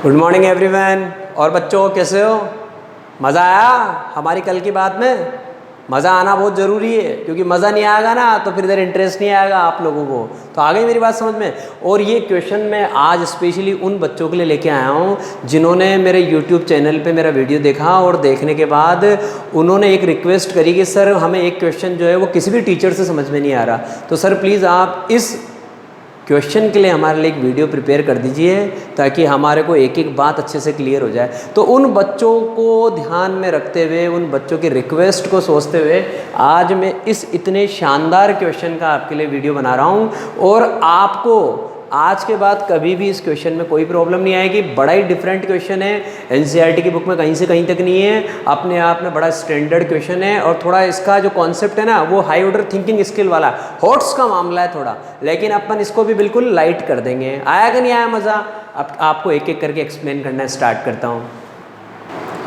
Good morning everyone. और बच्चों कैसे हो? मज़ा आया हमारी कल की बात में? मज़ा आना बहुत ज़रूरी है, क्योंकि मज़ा नहीं आएगा ना तो फिर इधर इंटरेस्ट नहीं आएगा आप लोगों को। तो आ गई मेरी बात समझ में? और ये क्वेश्चन मैं आज स्पेशली उन बच्चों के लिए लेके आया हूँ जिन्होंने मेरे यूट्यूब चैनल पे मेरा वीडियो देखा और देखने के बाद उन्होंने एक रिक्वेस्ट करी कि सर हमें एक क्वेश्चन जो है वो किसी भी टीचर से समझ में नहीं आ रहा, तो सर प्लीज़ आप इस क्वेश्चन के लिए हमारे लिए एक वीडियो प्रिपेयर कर दीजिए ताकि हमारे को एक एक बात अच्छे से क्लियर हो जाए। तो उन बच्चों को ध्यान में रखते हुए, उन बच्चों की रिक्वेस्ट को सोचते हुए आज मैं इस इतने शानदार क्वेश्चन का आपके लिए वीडियो बना रहा हूँ। और आपको आज के बाद कभी भी इस क्वेश्चन में कोई प्रॉब्लम नहीं आएगी। बड़ा ही डिफरेंट क्वेश्चन है, एनसीईआरटी की बुक में कहीं से कहीं तक नहीं है, अपने आप में बड़ा स्टैंडर्ड क्वेश्चन है। और थोड़ा इसका जो कॉन्सेप्ट है ना वो हाई ऑर्डर थिंकिंग स्किल वाला, हॉट्स का मामला है थोड़ा, लेकिन अपन इसको भी बिल्कुल लाइट कर देंगे। आया कि नहीं आया मज़ा? अब आपको एक एक करके एक्सप्लेन करना स्टार्ट करता हूँ।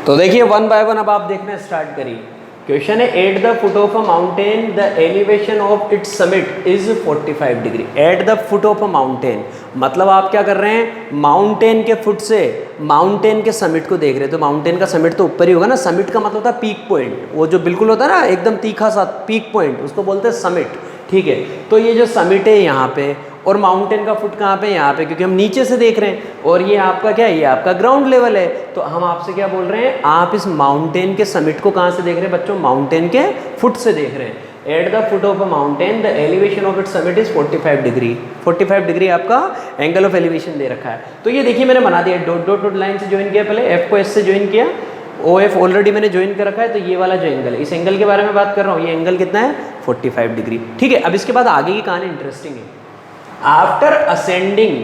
तो देखिए वन बाय वन अब आप देखना स्टार्ट करिए। क्वेश्चन है, at the foot of a mountain the elevation of its summit is 45 degree. At the foot of a mountain मतलब आप क्या कर रहे हैं, माउंटेन के फुट से माउंटेन के समिट को देख रहे हैं। तो माउंटेन का समिट तो ऊपर ही होगा ना, समिट का मतलब होता है पीक पॉइंट, वो जो बिल्कुल होता है ना एकदम तीखा सा पीक पॉइंट, उसको बोलते हैं समिट। ठीक है, तो ये जो समिट है यहाँ पे और माउंटेन का फुट कहाँ पे? यहाँ पे, क्योंकि हम नीचे से देख रहे हैं। और ये आपका क्या है? ये आपका ग्राउंड लेवल है। तो हम आपसे क्या बोल रहे हैं, आप इस माउंटेन के समिट को कहाँ से देख रहे हैं बच्चों? माउंटेन के फुट से देख रहे हैं। At the foot of a mountain the elevation of its summit is 45 degree. 45 degree आपका एंगल ऑफ एलिवेशन दे रखा है। तो ये देखिए मैंने बना दिया, डॉट डॉट डॉट लाइन से ज्वाइन किया, पहले एफ को एस से ज्वाइन किया, ओ एफ ऑलरेडी मैंने ज्वाइन कर रखा है। तो ये वाला जो एंगल है, इस एंगल के बारे में बात कर रहा हूँ, ये एंगल कितना है? 45 डिग्री। ठीक है, अब इसके बाद आगे की कहानी इंटरेस्टिंग है। After ascending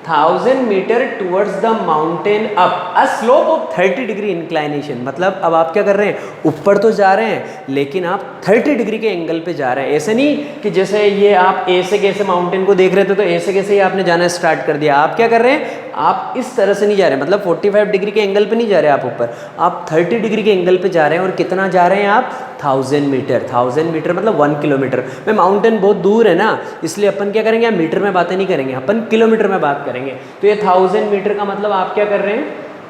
1000 metre towards the mountain up a slope of 30 degree inclination, मतलब अब आप क्या कर रहे हैं, ऊपर तो जा रहे हैं लेकिन आप 30 डिग्री के एंगल पे जा रहे हैं। ऐसे नहीं कि जैसे ये आप ए से कैसे माउंटेन को देख रहे थे तो ऐसे कैसे ही आपने जाना स्टार्ट कर दिया। आप क्या कर रहे हैं, आप इस तरह से नहीं जा रहे, मतलब 45 डिग्री के एंगल पे नहीं जा रहे आप ऊपर, आप 30 डिग्री के एंगल पे जा रहे हैं। और कितना जा रहे हैं आप? 1000 मीटर। 1000 मीटर मतलब 1 किलोमीटर में। माउंटेन बहुत दूर है ना, इसलिए अपन क्या करेंगे, हम मीटर में बातें नहीं करेंगे, अपन किलोमीटर में बात करेंगे। तो ये 1000 मीटर का मतलब आप क्या कर रहे हैं,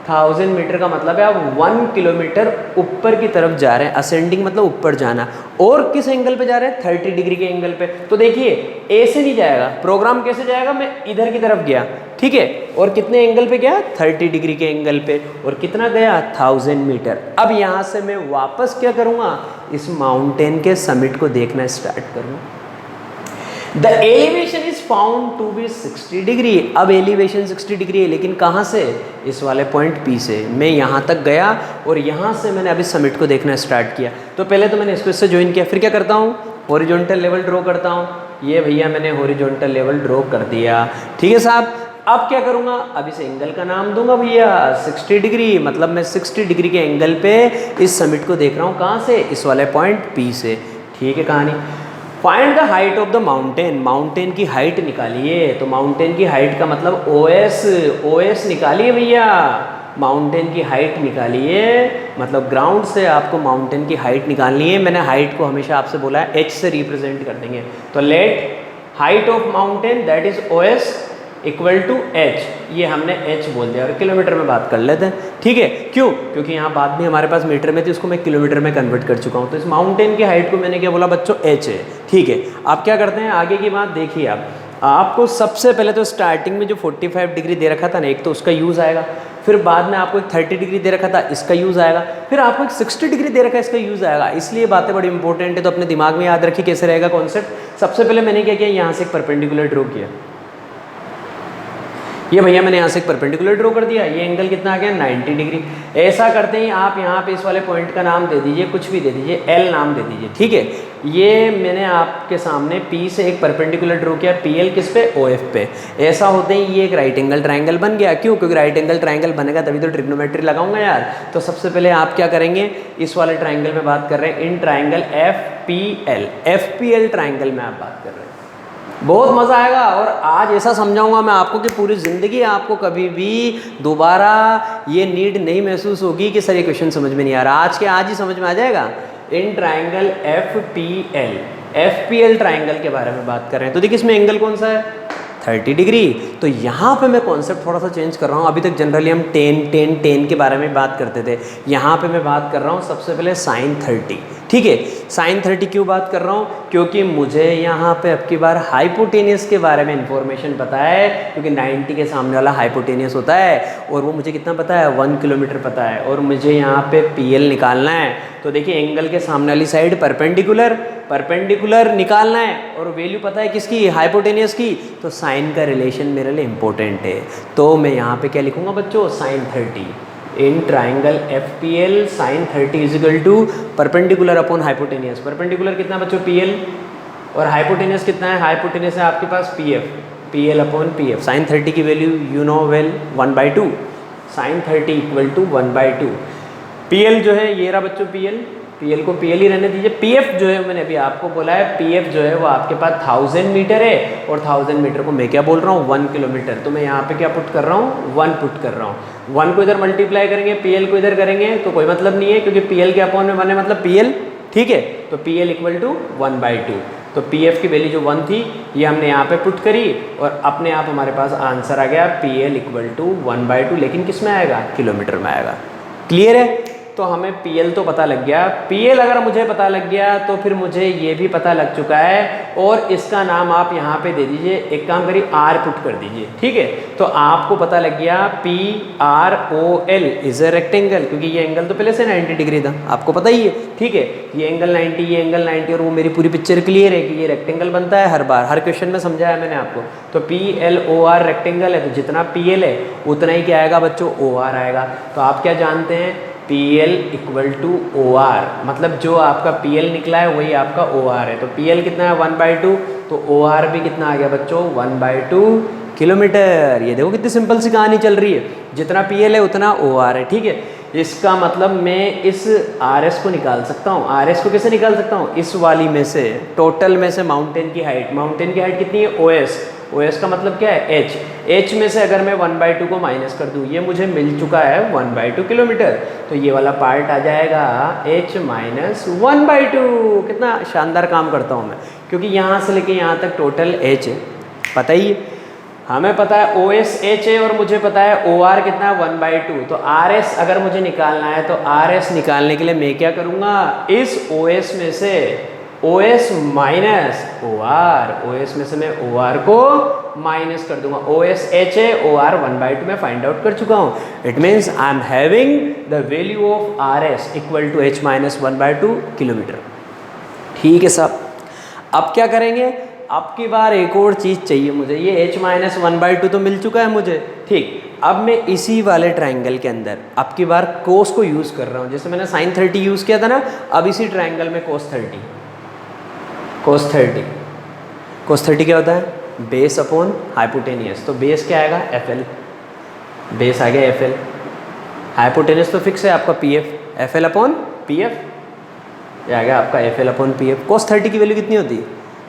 1000 मीटर का मतलब है आप 1 किलोमीटर ऊपर की तरफ जा रहे हैं। असेंडिंग मतलब ऊपर जाना। और किस एंगल पे जा रहे हैं? 30 डिग्री के एंगल पे। तो देखिए ए से नहीं जाएगा प्रोग्राम, कैसे जाएगा? मैं इधर की तरफ गया, ठीक है, और कितने एंगल पे गया? 30 डिग्री के एंगल पे। और कितना गया? 1000 मीटर। अब यहाँ से मैं वापस क्या करूँगा, इस माउंटेन के समिट को देखना स्टार्ट करूँगा। The elevation is found to be 60 degree. अब एलिवेशन 60 डिग्री है, लेकिन कहाँ से? इस वाले पॉइंट पी से। मैं यहाँ तक गया और यहाँ से मैंने अभी समिट को देखना स्टार्ट किया। तो पहले तो मैंने इसको इससे ज्वाइन किया, फिर क्या करता हूँ, हॉरिजॉन्टल लेवल ड्रॉ करता हूँ। ये भैया मैंने हॉरिजॉन्टल लेवल ड्रॉ कर दिया, ठीक है साहब। अब क्या करूँगा, अब इस एंगल का नाम दूंगा भैया 60 डिग्री, मतलब मैं 60 डिग्री के एंगल पे इस समिट को देख रहा हूँ। कहाँ से? इस वाले पॉइंट पी से। ठीक है कहानी। Find the height of the mountain. Mountain की हाइट निकालिए। तो माउंटेन की हाइट का मतलब ओएस, ओएस निकालिए भैया, माउंटेन की हाइट निकालिए। मतलब ग्राउंड से आपको माउंटेन की हाइट निकालनी है। मैंने हाइट को हमेशा आपसे बोला है एच से रिप्रेजेंट कर देंगे। तो let height of mountain that is OS equal to h, ये हमने एच बोल दिया और किलोमीटर में बात कर लेते हैं। ठीक है, क्यों? क्योंकि यहाँ बात भी हमारे पास मीटर में थी, उसको मैं किलोमीटर में कन्वर्ट कर चुका हूँ। तो इस माउंटेन की हाइट को मैंने क्या बोला बच्चों? एच है। ठीक है, आप क्या करते हैं, आगे की बात देखिए। आप आपको सबसे पहले तो स्टार्टिंग में जो 45 डिग्री दे रखा था ना, एक तो उसका यूज़ आएगा, फिर बाद में आपको एक 30 डिग्री दे रखा था, इसका यूज़ आएगा, फिर आपको एक 60 डिग्री दे रखा है, इसका यूज़ आएगा। इसलिए बातें बड़ी इंपॉर्टेंट है, तो अपने दिमाग में याद रखिए कैसे रहेगा कॉन्सेप्ट। सबसे पहले मैंने क्या किया, यहाँ से एक परपेंडिकुलर ड्रॉ किया। ये भैया मैंने यहाँ से एक परपेंडिकुलर ड्रॉ कर दिया। ये एंगल कितना आ गया? 90 डिग्री। ऐसा करते ही आप यहाँ पे इस वाले पॉइंट का नाम दे दीजिए, कुछ भी दे दीजिए, एल नाम दे दीजिए। ठीक है, ये मैंने आपके सामने पी से एक परपेंडिकुलर ड्रॉ किया, पी एल किस पे? ओ एफ पे। ऐसा होते ही ये एक राइट एंगल ट्राइंगल बन गया। क्यों? क्योंकि राइट एंगल ट्राइंगल बनेगा तभी तो ट्रिग्नोमेट्री लगाऊंगा यार। तो सबसे पहले आप क्या करेंगे, इस वाले ट्राइंगल में बात कर रहे हैं, in triangle F P L, F P L triangle में आप बात कर रहे हैं। बहुत मज़ा आएगा। और आज ऐसा समझाऊंगा मैं आपको कि पूरी ज़िंदगी आपको कभी भी दोबारा ये नीड नहीं महसूस होगी कि सर ये क्वेश्चन समझ में नहीं आ रहा। आज के आज ही समझ में आ जाएगा। In triangle F P L, F P L triangle के बारे में बात कर रहे हैं। तो देखिए इसमें एंगल कौन सा है? 30 डिग्री। तो यहाँ पे मैं कॉन्सेप्ट थोड़ा सा चेंज कर रहा हूँ। अभी तक जनरली हम टेन के बारे में बात करते थे, यहाँ पे मैं बात कर रहा हूँ सबसे पहले साइन 30। ठीक है, साइन 30 क्यों बात कर रहा हूँ? क्योंकि मुझे यहाँ पे अब की बार हाइपोटेनियस के बारे में इंफॉर्मेशन पता है, क्योंकि 90 के सामने वाला हाइपोटेनियस होता है और वो मुझे कितना पता है, 1 किलोमीटर पता है, और मुझे यहाँ पे PL निकालना है। तो देखिए एंगल के सामने वाली साइड परपेंडिकुलर निकालना है और वैल्यू पता है किसकी, हाइपोटेनियस की। तो साइन का रिलेशन मेरे लिए इंपॉर्टेंट है, तो मैं यहाँ पे क्या लिखूँगा बच्चों, sine 30 in triangle FPL sine 30 is equal to perpendicular upon hypotenuse. Perpendicular कितना बच्चों, PL, और हाइपोटेनियस कितना है, हाइपोटेनियस है आपके पास PL अपॉन PF। साइन 30 की value you know well 1/2, sine 30 equal to 1/2। PL जो है ये रहा बच्चों, PL को PL ही रहने दीजिए। PF जो है मैंने अभी आपको बोला है, PF जो है वो आपके पास 1000 मीटर है, और 1000 मीटर को मैं क्या बोल रहा हूँ, 1 किलोमीटर। तो मैं यहाँ पे क्या पुट कर रहा हूँ, 1 पुट कर रहा हूँ। 1 को इधर मल्टीप्लाई करेंगे, PL को इधर करेंगे तो कोई मतलब नहीं है, क्योंकि PL के अपॉन में 1 है मतलब PL। ठीक है, तो PL इक्वल टू 1/2। तो PF की वैल्यू जो 1 थी ये हमने यहाँ पे पुट करी और अपने आप हमारे पास आंसर आ गया PL इक्वल टू 1/2, लेकिन किस में आएगा, किलोमीटर में आएगा। क्लियर है? तो हमें PL तो पता लग गया। PL अगर मुझे पता लग गया तो फिर मुझे ये भी पता लग चुका है, और इसका नाम आप यहाँ पे दे दीजिए, एक काम करिए R पुट कर दीजिए। ठीक है, तो आपको पता लग गया PROL इज ए रेक्टेंगल, क्योंकि ये एंगल तो पहले से 90 डिग्री था, आपको पता ही है। ठीक है, ये एंगल 90, ये एंगल 90, और वो मेरी पूरी पिक्चर क्लियर है कि ये रेक्टेंगल बनता है हर बार, हर क्वेश्चन में समझाया मैंने आपको। तो PLOR रेक्टेंगल है, तो जितना PL है उतना ही क्या आएगा बच्चों, OR आएगा। तो आप क्या जानते हैं, PL इक्वल टू OR, मतलब जो आपका PL निकला है वही आपका OR है। तो PL कितना है, 1/2, तो OR भी कितना आ गया बच्चों, 1/2 किलोमीटर। ये देखो कितनी सिंपल सी कहानी चल रही है, जितना PL है उतना OR है। ठीक है, इसका मतलब मैं इस RS को निकाल सकता हूँ। RS को कैसे निकाल सकता हूँ, इस वाली में से, टोटल में से माउंटेन की हाइट कितनी है, OS का मतलब क्या है, H में से अगर मैं 1/2 को माइनस कर दूँ, ये मुझे मिल चुका है 1/2 किलोमीटर, तो ये वाला पार्ट आ जाएगा H माइनस 1/2। कितना शानदार काम करता हूँ मैं, क्योंकि यहाँ से लेके यहाँ तक टोटल H है, पता ही है, हमें पता है OS H है, और मुझे पता है OR कितना है, 1/2। तो RS अगर मुझे निकालना है, तो RS निकालने के लिए मैं क्या करूँगा, इस OS में से OS माइनस OS में से मैं OR को माइनस कर दूंगा। OS H है, OR 1/2 में फाइंड आउट कर चुका हूँ। It means I am having the value of RS equal to H minus 1/2 kilometre. ठीक है साहब, अब क्या करेंगे, अब की बार एक और चीज़ चाहिए मुझे। ये H माइनस 1/2 तो मिल चुका है मुझे, ठीक। अब मैं इसी वाले ट्राइंगल के अंदर अब की बार कोस को यूज़ कर रहा हूँ। जैसे मैंने साइन 30 यूज़ किया था ना, अब इसी ट्राइंगल में कोस 30 क्या होता है, बेस अपॉन हाइपोटेनियस। तो बेस क्या आएगा, FL, बेस आ गया FL, हाइपोटेनियस तो फिक्स है आपका PF, FL अपॉन PF, ये आ गया आपका FL अपॉन PF। कोस 30 की वैल्यू कितनी होती है,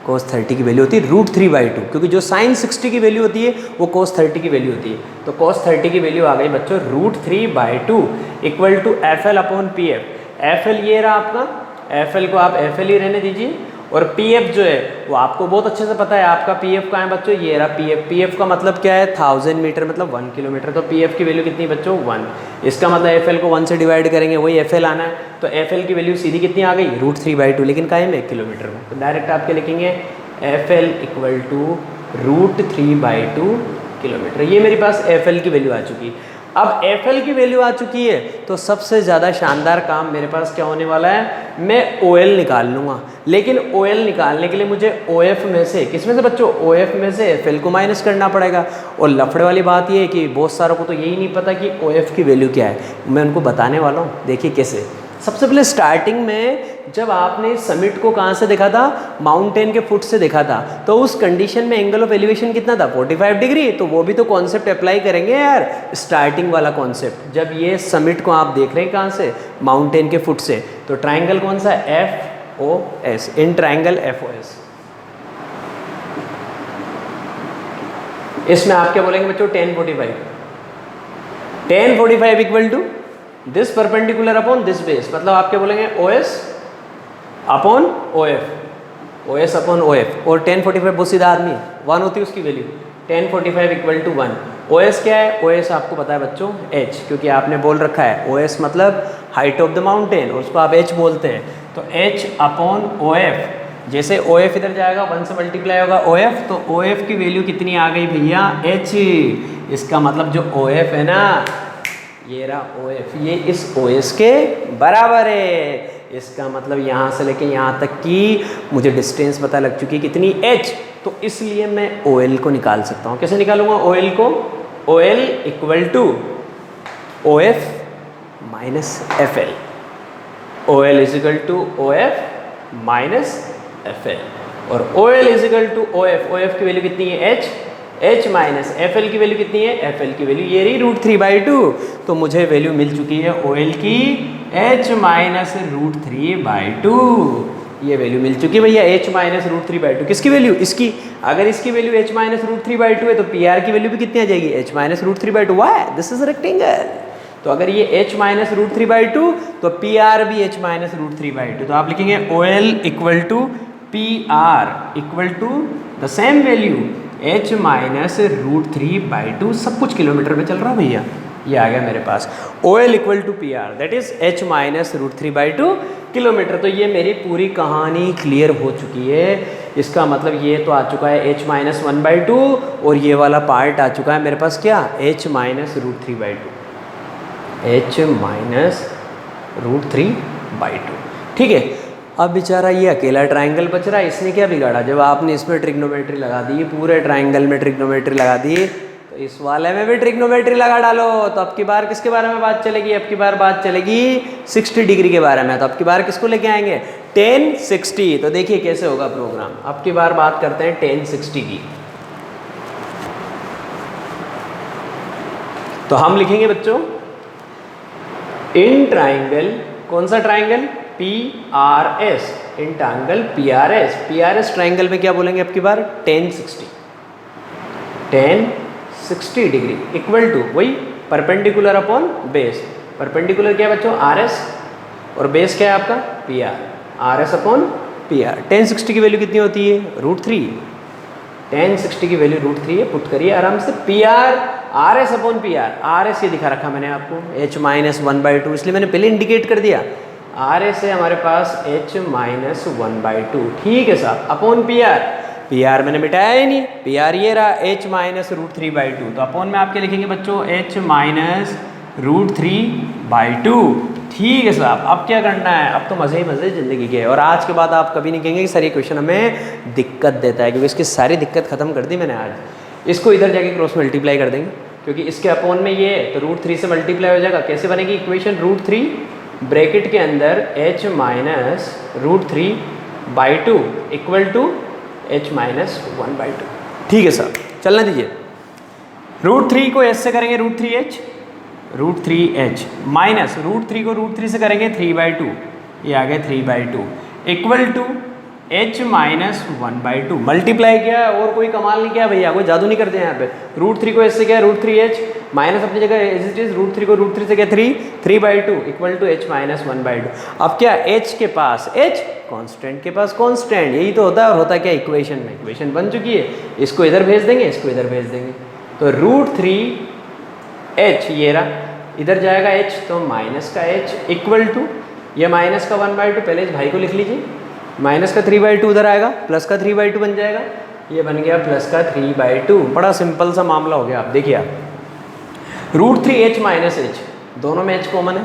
कोस 30 की वैल्यू होती है √3/2, क्योंकि जो साइन 60 की वैल्यू होती है वो कोस 30 की वैल्यू होती है। तो कोस 30 की वैल्यू आ गई बच्चों √3/2 equal to FL upon PF। FL ये रहा आपका, FL को आप FL ही रहने दीजिए, और PF जो है वो आपको बहुत अच्छे से पता है, आपका PF कहाँ है बच्चों, ये रहा PF। PF का मतलब क्या है, 1000 मीटर मतलब 1 किलोमीटर। तो PF की वैल्यू कितनी बच्चों, 1। इसका मतलब FL को 1 से डिवाइड करेंगे, वही FL आना है। तो FL की वैल्यू सीधी कितनी आ गई, √3/2, लेकिन काहे में, किलोमीटर में। तो डायरेक्ट आप क्या लिखेंगे, FL इक्वल टू √3/2 किलोमीटर। ये मेरे पास FL की वैल्यू आ चुकी है। अब FL की वैल्यू आ चुकी है, तो सबसे ज़्यादा शानदार काम मेरे पास क्या होने वाला है, मैं OL निकाल लूँगा। लेकिन OL निकालने के लिए मुझे OF में से, किस में से बच्चों, OF में से FL को माइनस करना पड़ेगा। और लफड़े वाली बात ये है कि बहुत सारों को तो यही नहीं पता कि OF की वैल्यू क्या है। मैं उनको बताने वाला हूँ, देखिए कैसे। सबसे पहले स्टार्टिंग में जब आपने समिट को कहाँ से देखा था, माउंटेन के फुट से देखा था, तो उस कंडीशन में एंगल ऑफ एलिवेशन कितना था, 45 डिग्री। तो वो भी तो कॉन्सेप्ट अप्लाई करेंगे यार, स्टार्टिंग वाला कॉन्सेप्ट। जब ये समिट को आप देख रहे हैं कहाँ से, माउंटेन के फुट से, तो ट्राइंगल कौन सा है, FOS, इन ट्राइंगल FOS। इसमें आप क्या बोलेंगे बच्चों, tan 45 equal to this perpendicular upon this base, मतलब आप क्या बोलेंगे, OS अपॉन OF, और tan 45 बहुत सीधा आदमी है, 1 होती है उसकी value, 1045 equal to 1। O S क्या है? ओ एस आपको पता है बच्चों एच, क्योंकि आपने बोल रखा है ओ एस मतलब हाइट ऑफ द माउंटेन, और उसको आप एच बोलते हैं। तो एच अपॉन ओ एफ, जैसे ओ एफ इधर जाएगा 1 से मल्टीप्लाई होगा ओ एफ, तो ओ एफ की वैल्यू कितनी आ गई भैया? एच। इसका मतलब जो ओ एफ है ना, ये रहा ओ एफ, ये इस ओ एस के बराबर है। इसका मतलब यहाँ से लेके यहाँ तक की मुझे डिस्टेंस पता लग चुकी है कितनी? एच। तो इसलिए मैं ओ एल को निकाल सकता हूँ। कैसे निकालूंगा ओ एल को? O L equal to O F minus F L. O L is equal to O F minus F L, और O L is equal to O F. O F की value कितनी है? H. H minus F L की value कितनी है? F L की value ये रही √3/2। तो मुझे वैल्यू मिल चुकी है ओ एल की एच माइनस √3/2। ये वैल्यू मिल चुकी है भैया, एच माइनस √3/2। किसकी वैल्यू? इसकी। अगर इसकी वैल्यू एच माइनस √3/2 है तो पी आर की वैल्यू भी कितनी आ जाएगी? H minus √3/2। Why? This is rectangle. तो अगर ये h माइनस √3/2 तो पी आर भी h माइनस √3/2। तो आप लिखेंगे O L equal to P R equal to the same value h minus √3/2। सब कुछ किलोमीटर में चल रहा है भैया, ये आ गया मेरे पास O L equal to P R, that is h minus √3/2 kilometre. तो ये मेरी पूरी कहानी क्लियर हो चुकी है। इसका मतलब ये तो आ चुका है h माइनस 1/2, और ये वाला पार्ट आ चुका है मेरे पास क्या? h minus √3/2, h minus √3/2। ठीक है। अब बेचारा ये अकेला ट्रायंगल बच रहा है, इसने क्या बिगाड़ा? जब आपने इसमें ट्रिग्नोमेट्री लगा दी, पूरे ट्रायंगल में ट्रिग्नोमेट्री लगा दी, तो इस वाले में भी ट्रिग्नोमेट्री लगा डालो। तो अब की बार किसके बारे में बात चलेगी? अब की बार बात चलेगी 60 डिग्री के बारे में। तो अब की बार किसको लेके आएंगे? tan 60। तो देखिए कैसे होगा प्रोग्राम। अब की बार बात करते हैं tan 60 की। तो हम लिखेंगे बच्चों इन ट्राइंगल, कौन सा triangle? P R S, in triangle P R S. P R S triangle में क्या बोलेंगे अब की बार? tan 60, tan 60 degree equal to वही परपेंडिकुलर अपॉन बेस। परपेंडिकुलर क्या है बच्चों? आर एस, और बेस क्या है आपका? P R. R S upon P R. tan 60 की वैल्यू कितनी होती है? √3। tan 60 की वैल्यू √3 है। पुट करिए आराम से। P R R S upon P R. R S ये दिखा रखा मैंने आपको h माइनस 1/2, इसलिए मैंने पहले इंडिकेट कर दिया। आर एस है हमारे पास h माइनस 1/2। ठीक है साहब, upon P R. P R मैंने मिटाया ही नहीं, पी आर ये रहा h माइनस √3/2। तो अपॉन में आपके लिखेंगे बच्चों h माइनस √3/2। ठीक है साहब, अब क्या करना है? अब तो मज़े ही मज़े ज़िंदगी के। और आज के बाद आप कभी नहीं कहेंगे कि सर ये क्वेश्चन हमें दिक्कत देता है, क्योंकि इसकी सारी दिक्कत खत्म कर दी मैंने आज। इसको इधर जाके क्रॉस मल्टीप्लाई कर देंगे, क्योंकि इसके अपॉन में ये है तो √3 से मल्टीप्लाई हो जाएगा। कैसे बनेगी इक्वेशन? √3 ब्रैकेट के अंदर h minus √3/2 equal to h minus 1/2। ठीक है साहब, चलना दीजिए। √3 को s से करेंगे √3h, √3h माइनस √3 को √3 से करेंगे 3/2, ये आ गया 3/2 equal to h minus 1/2। Multiply किया और कोई कमाल नहीं किया भैया, कोई जादू नहीं करते हैं यहाँ पे। √3 को s से क्या? √3h माइनस अपनी जगह एज इट इज, √3 को √3 से क्या? 3/2 इक्वल टू h माइनस 1/2। अब क्या? h के पास h, कांस्टेंट के पास कांस्टेंट, यही तो होता है। और होता क्या इक्वेशन में? इक्वेशन बन चुकी है, इसको इधर भेज देंगे, इसको इधर भेज देंगे। तो √3h ये रहा, इधर जाएगा h तो माइनस का h इक्वल टू ये माइनस का 1/2, पहले इस भाई को लिख लीजिए। माइनस का 3/2 उधर आएगा, प्लस का 3/2 बन जाएगा, ये बन गया प्लस का 3/2। बड़ा सिंपल सा मामला हो गया। आप देखिए, आप √3h माइनस h, दोनों में h कॉमन है,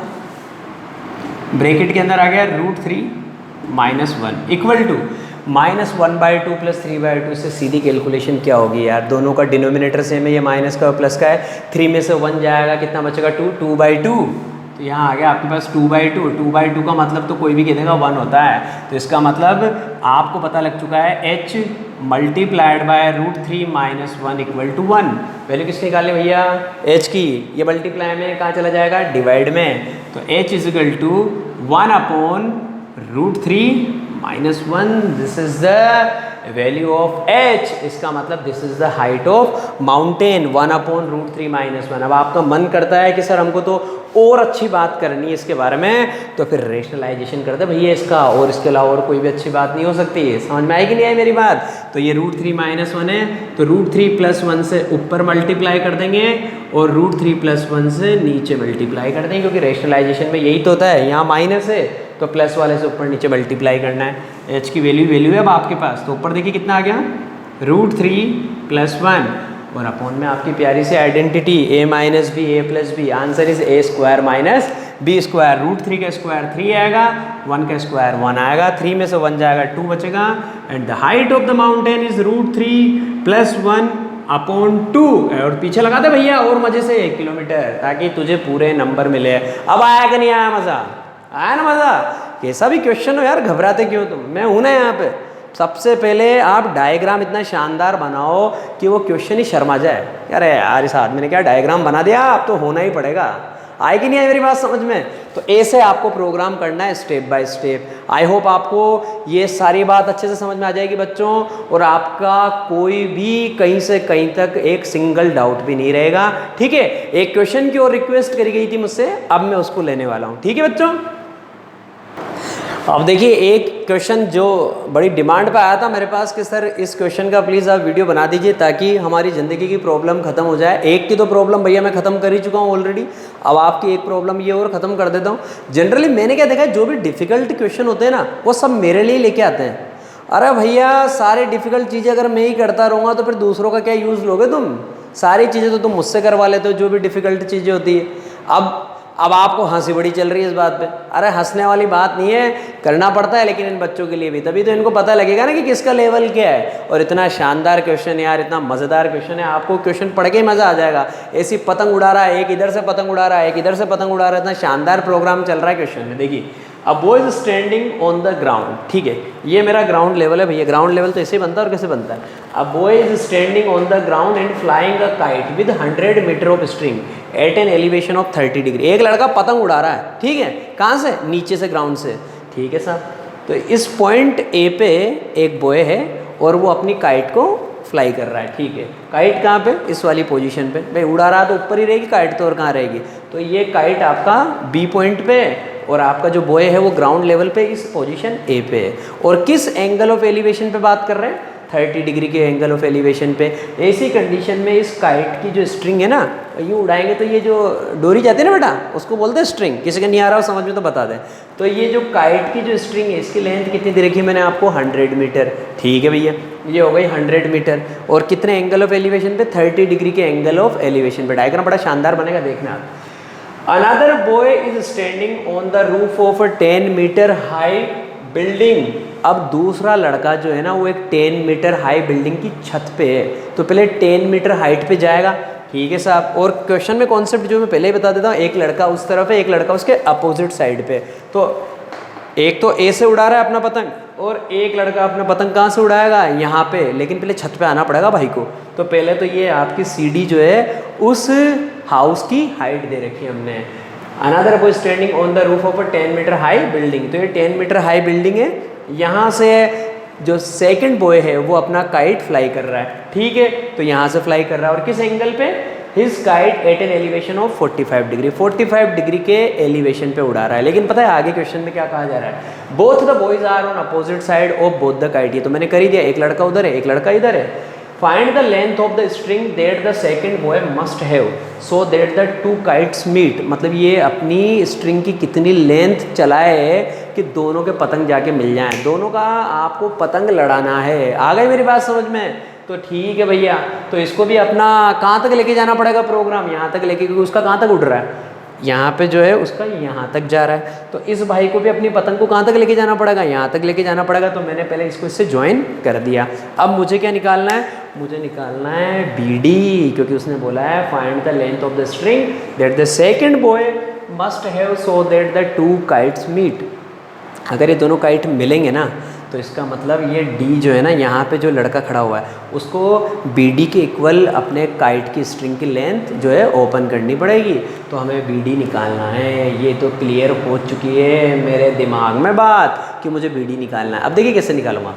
ब्रैकेट के अंदर आ गया √3 minus 1 equal to minus 1/2 plus 3/2। से सीधी कैलकुलेशन क्या होगी यार? दोनों का डिनोमिनेटर सेम है, ये माइनस का प्लस का है, 3 में से 1 जाएगा, कितना बचेगा? 2/2। तो यहाँ आ गया आपके पास 2/2। 2/2 का मतलब तो कोई भी कह देगा 1 होता है। तो इसका मतलब आपको पता लग चुका है h multiplied by √3 minus 1 equal to 1। Value किसकी निकालें भैया? h की। ये मल्टीप्लाई में कहाँ चला जाएगा? डिवाइड में। तो h is equal to 1 upon √3 minus 1। This is the value of h, इसका मतलब this is the height of mountain 1/√3 - 1। अब आपका मन करता है कि सर हमको तो और अच्छी बात करनी है इसके बारे में, तो फिर रेशनलाइजेशन करते भैया इसका, और इसके अलावा और कोई भी अच्छी बात नहीं हो सकती। समझ में आई कि नहीं आई मेरी बात? तो ये √3 - 1 है, तो √3 + 1 से ऊपर मल्टीप्लाई कर देंगे और √3 + 1 से नीचे मल्टीप्लाई कर देंगे, क्योंकि रेशनलाइजेशन में यही तो होता है, यहाँ माइनस है तो प्लस वाले से ऊपर नीचे मल्टीप्लाई करना है। h की वैल्यू है अब आपके पास, तो ऊपर देखिए कितना आ गया, √3 + 1 और अपॉन में आपकी प्यारी सी identity a - b a + b, answer is a² - b²। √3 का स्क्वायर 3 आएगा, 1 का स्क्वायर 1 आएगा, 3 में से 1 जाएगा 2 बचेगा, and the height of the mountain is √3 + 1/2। और पीछे लगा दे भैया और मजे से 1 किलोमीटर, ताकि तुझे पूरे नंबर मिले। अब आया कि नहीं आया मज़ा? आया ना मज़ा? कैसा भी क्वेश्चन हो यार, घबराते क्यों तुम? मैं हूं ना यहाँ पे। सबसे पहले आप डायग्राम इतना शानदार बनाओ कि वो क्वेश्चन ही शर्मा जाए, अरे यार इस आदमी ने क्या डायग्राम बना दिया, अब तो होना ही पड़ेगा। आए कि नहीं आई मेरी बात समझ में? तो ऐसे आपको प्रोग्राम करना है step by step. I hope आपको ये सारी बात अच्छे से समझ में आ जाएगी बच्चों, और आपका कोई भी कहीं से कहीं तक एक सिंगल डाउट भी नहीं रहेगा। ठीक है, एक क्वेश्चन की और रिक्वेस्ट करी गई थी मुझसे, अब मैं उसको लेने वाला हूँ। ठीक है बच्चों, अब देखिए एक क्वेश्चन जो बड़ी डिमांड पे आया था मेरे पास कि सर इस क्वेश्चन का प्लीज़ आप वीडियो बना दीजिए ताकि हमारी ज़िंदगी की प्रॉब्लम खत्म हो जाए। एक की तो प्रॉब्लम भैया मैं ख़त्म कर ही चुका हूँ ऑलरेडी, अब आपकी एक प्रॉब्लम ये और ख़त्म कर देता हूँ। जनरली मैंने क्या देखा है, जो भी डिफ़िकल्ट क्वेश्चन होते हैं ना वो सब मेरे लिए लेके आते हैं। अरे भैया सारी डिफ़िकल्ट चीज़ें अगर मैं ही करता रहूँगा तो फिर दूसरों का क्या यूज़ लोगे तुम? सारी चीज़ें तो तुम मुझसे करवा लेते हो, जो भी डिफ़िकल्ट चीज़ें होती है। अब आपको हंसी बड़ी चल रही है इस बात पे, अरे हंसने वाली बात नहीं है, करना पड़ता है लेकिन इन बच्चों के लिए भी, तभी तो इनको पता लगेगा ना कि किसका लेवल क्या है। और इतना शानदार क्वेश्चन यार, इतना मज़ेदार क्वेश्चन है, आपको क्वेश्चन पढ़ के ही मज़ा आ जाएगा। ऐसी पतंग उड़ा रहा है, एक इधर से पतंग उड़ा रहा है, एक इधर से पतंग उड़ा रहा है, इतना शानदार प्रोग्राम चल रहा है क्वेश्चन में। देखिए, अ boy is standing on the ground, ठीक है, ये मेरा ग्राउंड लेवल है भैया। ग्राउंड लेवल तो ऐसे ही बनता है, और कैसे बनता है? A boy is standing on the ground and flying a kite with 100 metre of string at an elevation of 30 degree. एक लड़का पतंग उड़ा रहा है, ठीक है, कहाँ से? नीचे से, ग्राउंड से, ठीक है साहब। तो इस पॉइंट ए पे एक बॉय है और वो अपनी काइट को फ्लाई कर रहा है, ठीक है। काइट कहाँ पे? इस वाली पोजीशन पे। भाई उड़ा रहा तो ऊपर ही रहेगी काइट, तो और कहाँ रहेगी? तो ये काइट आपका बी पॉइंट पे और आपका जो बॉय है वो ग्राउंड लेवल पे इस पोजीशन ए पे है। और किस एंगल ऑफ एलिवेशन पे बात कर रहे हैं? 30 डिग्री के एंगल ऑफ एलिवेशन पे। ऐसी कंडीशन में इस काइट की जो स्ट्रिंग है ना, यूँ उड़ाएंगे तो ये जो डोरी जाती है ना बेटा, उसको बोलते हैं स्ट्रिंग। किसी का नहीं आ रहा हो समझ में तो बता दें। तो ये जो काइट की जो स्ट्रिंग है इसकी लेंथ कितनी दे रखी है मैंने आपको? 100 मीटर, ठीक है भैया, ये हो गई 100 मीटर। और कितने एंगल ऑफ एलिवेशन पे? 30 डिग्री के एंगल ऑफ एलिवेशन पे। डायग्राम बड़ा शानदार बनेगा, देखना आप। Another boy is standing on the roof of a 10 metre high building. अब दूसरा लड़का जो है ना वो एक 10 मीटर हाई बिल्डिंग की छत पे है, तो पहले 10 मीटर हाइट पे जाएगा, ठीक है साहब। और क्वेश्चन में कॉन्सेप्ट जो मैं पहले ही बता देता हूँ, एक लड़का उस तरफ है, एक लड़का उसके अपोजिट साइड पे। तो एक तो ए से उड़ा रहा है अपना पतंग, और एक लड़का अपना पतंग कहाँ से उड़ाएगा? यहाँ पे, लेकिन पहले छत पे आना पड़ेगा भाई को। तो पहले तो ये आपकी सीढ़ी जो है उस हाउस की हाइट दे रखी है हमने। Another boy standing on the roof of a 10 metre high building, तो ये 10 मीटर हाई बिल्डिंग है। यहाँ से जो सेकंड बॉय है वो अपना काइट फ्लाई कर रहा है, ठीक है, तो यहाँ से फ्लाई कर रहा है। और किस एंगल पे? His kite at an elevation of 45 degree, 45 degree के एलिवेशन पे उड़ा रहा है। लेकिन पता है आगे क्वेश्चन में क्या कहा जा रहा है? Both the boys are on opposite side of both the kite. ये तो मैंने कर ही दिया, एक लड़का उधर है, एक लड़का इधर है। Find the length of the string that the second boy must have so that the two kites meet. मतलब ये अपनी स्ट्रिंग की कितनी लेंथ चलाए कि दोनों के पतंग जाके मिल जाएं। दोनों का आपको पतंग लड़ाना है। आ गई मेरी बात समझ में? तो ठीक है भैया, तो इसको भी अपना कहाँ तक लेके जाना पड़ेगा प्रोग्राम? यहाँ तक लेके, क्योंकि उसका कहाँ तक उड़ रहा है? यहाँ पे जो है उसका यहाँ तक जा रहा है। तो इस भाई को भी अपनी पतंग को कहाँ तक लेके जाना पड़ेगा? यहाँ तक लेके जाना पड़ेगा। तो मैंने पहले इसको इससे ज्वाइन कर दिया। अब मुझे क्या निकालना है? मुझे निकालना है BD, क्योंकि उसने बोला है find the length of the string that the second boy must have so that the two kites meet. अगर ये दोनों काइट मिलेंगे ना, तो इसका मतलब ये D जो है ना, यहाँ पे जो लड़का खड़ा हुआ है उसको BD के इक्वल अपने काइट की स्ट्रिंग की लेंथ जो है ओपन करनी पड़ेगी। तो हमें BD निकालना है। ये तो क्लियर हो चुकी है मेरे दिमाग में बात कि मुझे BD निकालना है। अब देखिए कैसे निकालूंगा।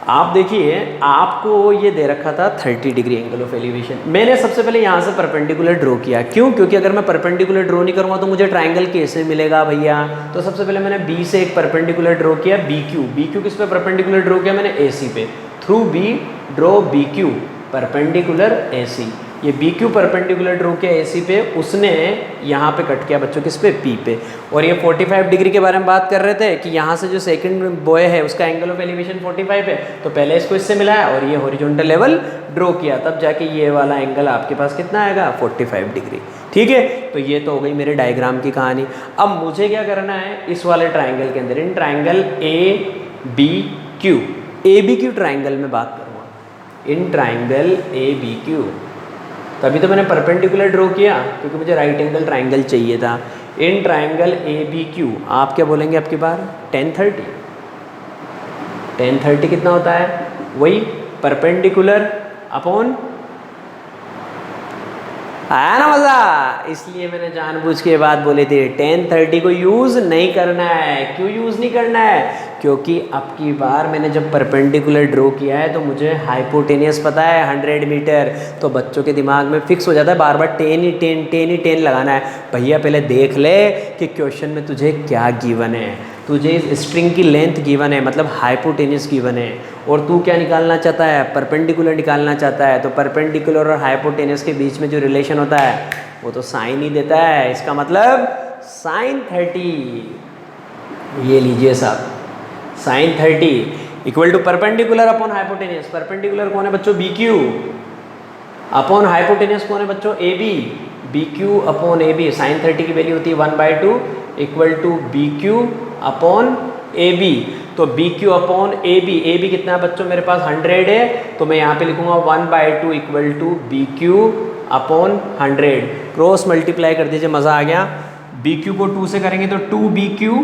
आप देखिए, आपको ये दे रखा था 30 डिग्री एंगल ऑफ एलिवेशन। मैंने सबसे पहले यहाँ से परपेंडिकुलर ड्रॉ किया। क्यों? क्योंकि अगर मैं परपेंडिकुलर ड्रॉ नहीं करूँगा तो मुझे ट्राइंगल कैसे मिलेगा भैया? तो सबसे पहले मैंने बी से एक परपेंडिकुलर ड्रॉ किया, बी क्यू। बी क्यू किस पे परपेंडिकुलर ड्रॉ किया मैंने? ए सी पे। Through B draw B Q perpendicular A C. ये बी क्यू परपेंडिकुलर ड्रॉ किया ए सी पे, उसने यहाँ पे कट किया बच्चों किस पे? पी पे। और ये 45 डिग्री के बारे में बात कर रहे थे कि यहाँ से जो सेकंड बॉय है उसका एंगल ऑफ एलिवेशन 45 है, तो पहले इसको इससे मिलाया और ये हॉरिजॉन्टल लेवल ड्रॉ किया, तब जाके ये वाला एंगल आपके पास कितना आएगा? 45 डिग्री। ठीक है, तो ये तो हो गई मेरे डायग्राम की कहानी। अब मुझे क्या करना है इस वाले ट्राइंगल के अंदर, in triangle A B Q, A B Q triangle में बात करूँगा, in triangle A B Q. तभी तो मैंने परपेंडिकुलर ड्रॉ किया क्योंकि मुझे राइट एंगल ट्राइंगल चाहिए था। In triangle A B Q आप क्या बोलेंगे आपकी बार? 1030। 1030 कितना होता है? वही परपेंडिकुलर अपॉन, आया ना मज़ा? इसलिए मैंने जानबूझ के बात बोली थी 1030 को यूज़ नहीं करना है। क्यों यूज़ नहीं करना है? क्योंकि अब की बार मैंने जब परपेंडिकुलर ड्रॉ किया है तो मुझे हाइपोटेनियस पता है 100 मीटर, तो बच्चों के दिमाग में फिक्स हो जाता है बार बार 10 ही 10 10 ही 10 लगाना है। भैया पहले देख ले कि क्वेश्चन में तुझे क्या गिवन है। तुझे इस स्ट्रिंग की लेंथ गिवन है, मतलब हाइपोटेनियस गिवन है, और तू क्या निकालना चाहता है? परपेंडिकुलर निकालना चाहता है। तो परपेंडिकुलर और हाइपोटेनियस के बीच में जो रिलेशन होता है वो तो साइन ही देता है। इसका मतलब साइन 30, ये लीजिए साहब, sine 30 equal to perpendicular upon hypotenuse. Perpendicular कौन है बच्चों? B Q. अपॉन हाइपोटेनियस कौन है बच्चों? A B. B Q upon A B. Sine 30 की वैल्यू होती है 1/2 equal to B Q upon A B. तो B Q upon A B कितना है बच्चों? मेरे पास 100 है, तो मैं यहाँ पे लिखूंगा 1/2 equal to B Q upon 100। Cross multiply कर दीजिए, मज़ा आ गया। बी क्यू को 2 से करेंगे तो 2BQ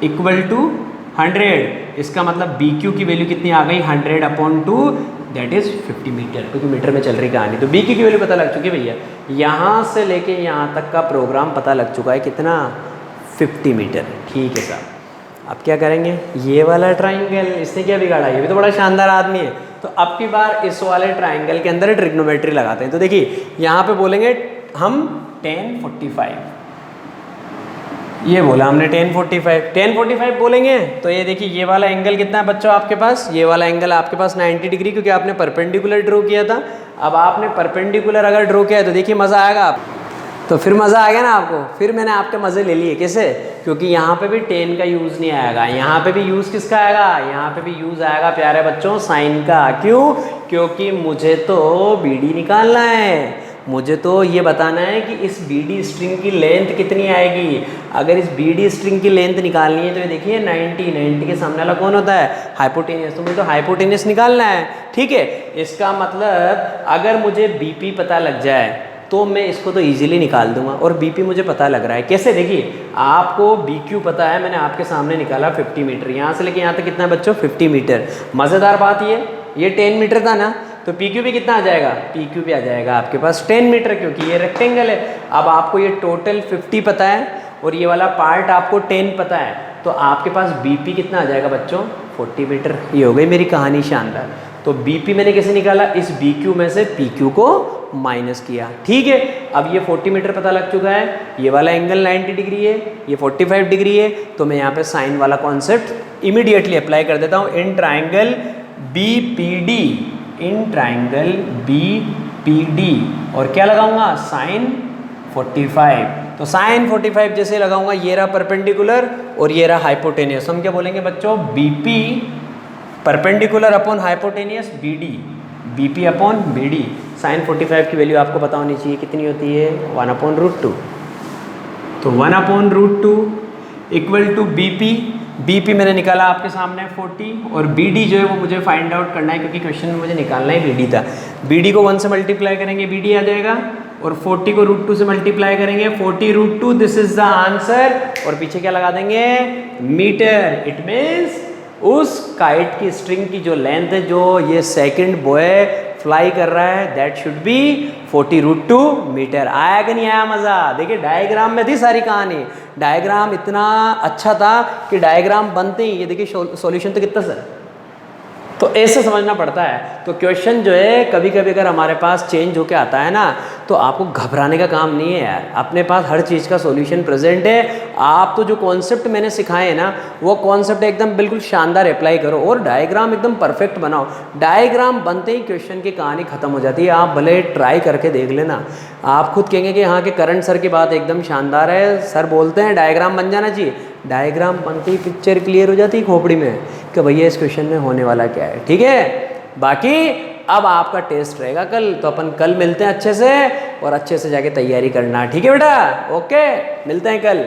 इक्वल टू 100। इसका मतलब बी क्यू की वैल्यू कितनी आ गई? 100/2, दैट इज़ 50 मीटर, क्योंकि मीटर में चल रही कहानी। तो बी क्यू की वैल्यू पता लग चुकी है भैया। यहाँ से लेके यहाँ तक का प्रोग्राम पता लग चुका है, कितना? 50 मीटर। ठीक है साहब, अब क्या करेंगे? ये वाला ट्राइंगल, इसने क्या बिगाड़ा? ये भी तो बड़ा शानदार आदमी है। तो अब की बार इस वाले ट्राइंगल के अंदर ट्रिग्नोमेट्री लगाते हैं। तो देखिए यहाँ पे बोलेंगे हम 1045, ये बोला हमने 1045 बोलेंगे। तो ये देखिए ये वाला एंगल कितना है बच्चों आपके पास? ये वाला एंगल आपके पास 90 डिग्री, क्योंकि आपने परपेंडिकुलर ड्रॉ किया था। अब आपने परपेंडिकुलर अगर ड्रॉ किया है तो देखिए मज़ा आएगा आप, तो फिर मज़ा आ गया ना आपको। फिर मैंने आपके मज़े ले लिए। कैसे? क्योंकि यहाँ पे भी 10 का यूज़ नहीं आएगा, यहाँ पे भी यूज़ किसका आएगा? यहाँ पे भी यूज़ आएगा प्यारे बच्चों साइन का। क्यों? क्योंकि मुझे तो BD निकालना है, मुझे तो ये बताना है कि इस BD स्ट्रिंग की लेंथ कितनी आएगी। अगर इस BD स्ट्रिंग की लेंथ निकालनी है तो ये देखिए 90 के सामने वाला कौन होता है? हाइपोटेनियस। तो मुझे तो हाइपोटेनियस निकालना है। ठीक है, इसका मतलब अगर मुझे BP पता लग जाए तो मैं इसको तो इजीली निकाल दूंगा, और BP मुझे पता लग रहा है। कैसे? देखिए आपको BQ पता है, मैंने आपके सामने निकाला 50 मीटर। यहाँ से लेके यहाँ तक कितना है बच्चों? 50 मीटर। मज़ेदार बात ये 10 मीटर था ना, तो PQ भी कितना आ जाएगा? PQ भी आ जाएगा आपके पास 10 मीटर, क्योंकि ये रेक्टेंगल है। अब आपको ये टोटल 50 पता है और ये वाला पार्ट आपको 10 पता है, तो आपके पास BP कितना आ जाएगा बच्चों? 40 मीटर। ये हो गई मेरी कहानी शानदार। तो BP मैंने कैसे निकाला? इस BQ में से PQ को माइनस किया। ठीक है, अब ये 40 मीटर पता लग चुका है, ये वाला एंगल 90 डिग्री है, ये 45 डिग्री है, तो मैं यहाँ पे साइन वाला कॉन्सेप्ट इमीडिएटली अप्लाई कर देता हूँ। In triangle BPD, in triangle BPD, और क्या लगाऊंगा? साइन 45। तो साइन 45 जैसे लगाऊंगा, ये रहा परपेंडिकुलर और ये रहा हाइपोटेनियस। हम क्या बोलेंगे बच्चों? BP perpendicular upon hypotenuse BP upon BD। Sine 45 की वैल्यू आपको पता होनी चाहिए, कितनी होती है? 1/√2। तो 1/√2 इक्वल टू BP मैंने निकाला आपके सामने 40, और BD जो है वो मुझे फाइंड आउट करना है, क्योंकि क्वेश्चन में मुझे निकालना ही BD था। BD को 1 से मल्टीप्लाई करेंगे BD आ जाएगा, और 40 को √2 से मल्टीप्लाई करेंगे 40√2, दिस इज द आंसर। और पीछे क्या लगा देंगे? मीटर। इट मीन्स उस काइट की स्ट्रिंग की जो लेंथ है, जो ये सेकंड बॉय फ्लाई कर रहा है, दैट शुड बी 40√2 मीटर। आया कि नहीं आया मज़ा? देखिए डायग्राम में थी सारी कहानी। डायग्राम इतना अच्छा था कि डायग्राम बनते ही ये देखिए सॉल्यूशन तो कितना सर। तो ऐसे समझना पड़ता है। तो क्वेश्चन जो है कभी कभी अगर हमारे पास चेंज होके आता है ना, तो आपको घबराने का काम नहीं है यार, अपने पास हर चीज़ का सॉल्यूशन प्रेजेंट है। आप तो जो कॉन्सेप्ट मैंने सिखाए हैं ना, वो कॉन्सेप्ट एकदम बिल्कुल शानदार अप्लाई करो और डायग्राम एकदम परफेक्ट बनाओ। डायग्राम बनते ही क्वेश्चन की कहानी खत्म हो जाती है। आप भले ट्राई करके देख लेना, आप खुद कहेंगे कि हाँ कि करंट सर की बात एकदम शानदार है, सर बोलते हैं डायग्राम बन जाना चाहिए। डायग्राम बनते ही पिक्चर क्लियर हो जाती है खोपड़ी में कि भैया इस क्वेश्चन में होने वाला क्या है। ठीक है, बाकी अब आपका टेस्ट रहेगा कल, तो अपन कल मिलते हैं अच्छे से, और अच्छे से जाके तैयारी करना। ठीक है बेटा, ओके, मिलते हैं कल।